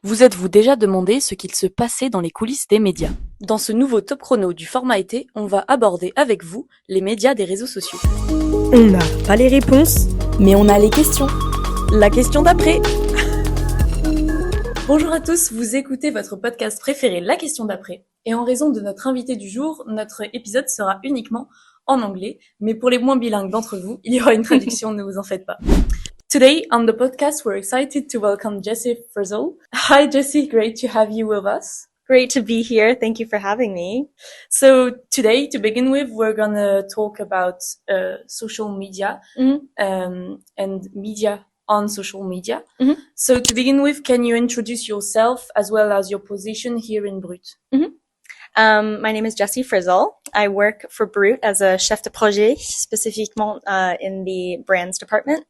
Vous êtes-vous déjà demandé ce qu'il se passait dans les coulisses des médias? Dans ce nouveau top chrono du format été, on va aborder avec vous les médias des réseaux sociaux. On n'a pas les réponses, mais on a les questions. La question d'après. Bonjour à tous, vous écoutez votre podcast préféré, La question d'après. Et en raison de notre invité du jour, notre épisode sera uniquement en anglais, mais pour les moins bilingues d'entre vous, il y aura une traduction, ne vous en faites pas. Today on the podcast, we're excited to welcome Jessie Frizzel. Hi Jessie, great to have you with us. Great to be here. Thank you for having me. So today, to begin with, we're gonna talk about social media and media on social media. Mhm. So to begin with, can you introduce yourself as well as your position here in Brut? My name is Jessie Frizzel. I work for Brut as a chef de projet, spécifiquement in the brands department.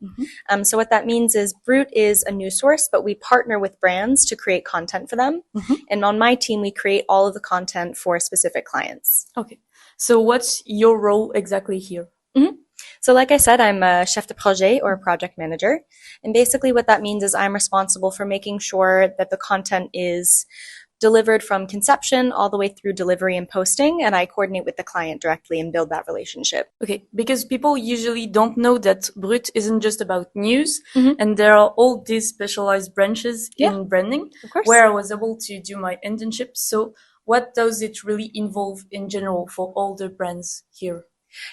So what that means is Brut is a news source, but we partner with brands to create content for them. And on my team, we create all of the content for specific clients. Okay. So what's your role exactly here? So like I said, I'm a chef de projet or a project manager. And basically what that means is I'm responsible for making sure that the content is delivered from conception all the way through delivery and posting, and I coordinate with the client directly and build that relationship. Okay, because people usually don't know that Brut isn't just about news, and there are all these specialized branches in branding, Of course. where I was able to do my internship. So what does it really involve in general for all the brands here?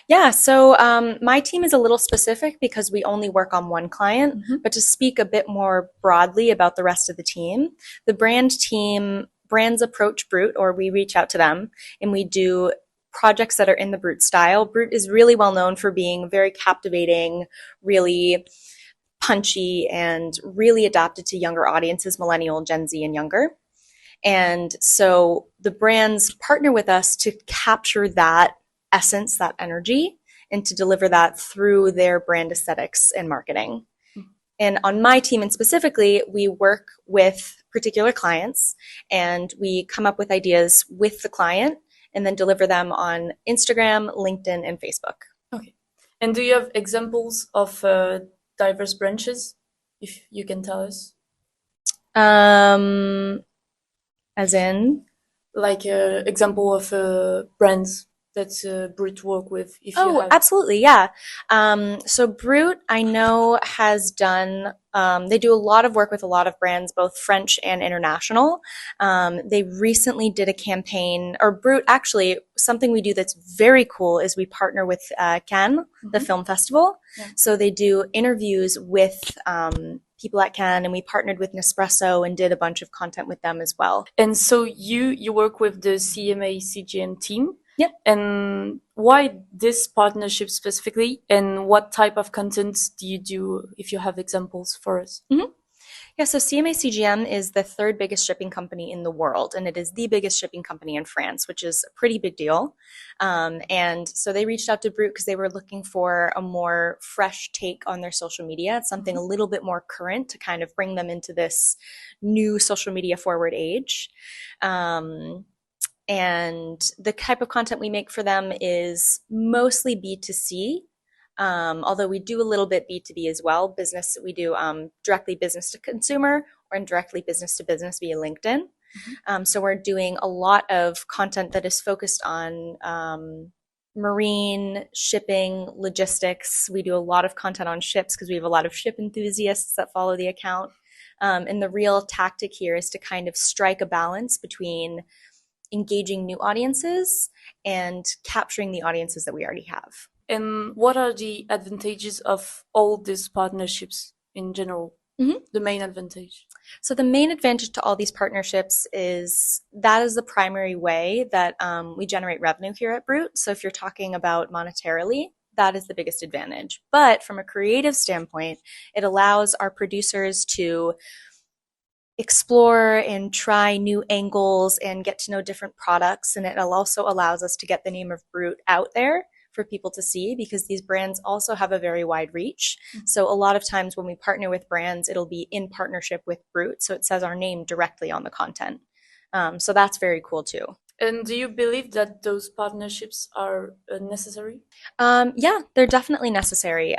Yeah, so my team is a little specific because we only work on one client, but to speak a bit more broadly about the rest of the team, the brands approach Brut, or we reach out to them, and we do projects that are in the Brut style. Brut is really well known for being very captivating, really punchy, and really adapted to younger audiences, millennial, Gen Z, and younger. And so the brands partner with us to capture that essence, that energy, and to deliver that through their brand aesthetics and marketing. And on my team, and specifically, we work with particular clients and we come up with ideas with the client and then deliver them on Instagram, LinkedIn, and Facebook. Okay. And do you have examples of diverse branches, if you can tell us? As in? Like example of brands that Brut work with, if you have. Absolutely, yeah. So Brut, I know, has done, they do a lot of work with a lot of brands, both French and international. They recently did a campaign, or Brut, actually, something we do that's very cool is we partner with Cannes, the film festival. So they do interviews with people at Cannes, and we partnered with Nespresso and did a bunch of content with them as well. And so you work with the CMA CGM team. Yep. And why this partnership specifically? And what type of content do you do, if you have examples for us? Yeah, so CMA CGM is the third biggest shipping company in the world, and it is the biggest shipping company in France, which is a pretty big deal. And so they reached out to Brut because they were looking for a more fresh take on their social media. It's something a little bit more current to kind of bring them into this new social media forward age. And the type of content we make for them is mostly B2C, although we do a little bit B2B as well. Business, we do directly business to consumer or indirectly business to business via LinkedIn. So we're doing a lot of content that is focused on marine, shipping, logistics. We do a lot of content on ships because we have a lot of ship enthusiasts that follow the account. And the real tactic here is to kind of strike a balance between engaging new audiences and capturing the audiences that we already have. And what are the advantages of all these partnerships in general? The main advantage? So the main advantage to all these partnerships is that is the primary way that we generate revenue here at Brut. So if you're talking about monetarily, that is the biggest advantage. But from a creative standpoint, it allows our producers to explore and try new angles and get to know different products. And it also allows us to get the name of Brut out there for people to see, because these brands also have a very wide reach. So a lot of times when we partner with brands, it'll be in partnership with Brut. So it says our name directly on the content. So that's very cool too. And do you believe that those partnerships are necessary? Yeah, they're definitely necessary.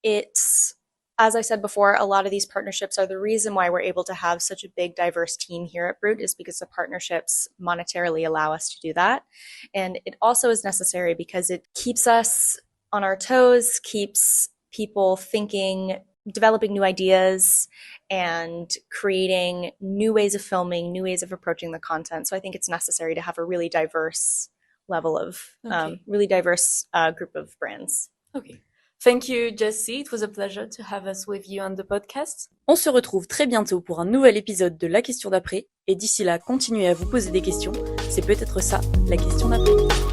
It's As I said before, a lot of these partnerships are the reason why we're able to have such a big, diverse team here at Brut, is because the partnerships monetarily allow us to do that. And it also is necessary because it keeps us on our toes, keeps people thinking, developing new ideas, and creating new ways of filming, new ways of approaching the content. So I think it's necessary to have a really diverse level of, really diverse group of brands. Okay. Thank you, Jessie. It was a pleasure to have us with you on the podcast. On se retrouve très bientôt pour un nouvel épisode de La Question d'après. Et d'ici là, continuez à vous poser des questions. C'est peut-être ça, la question d'après.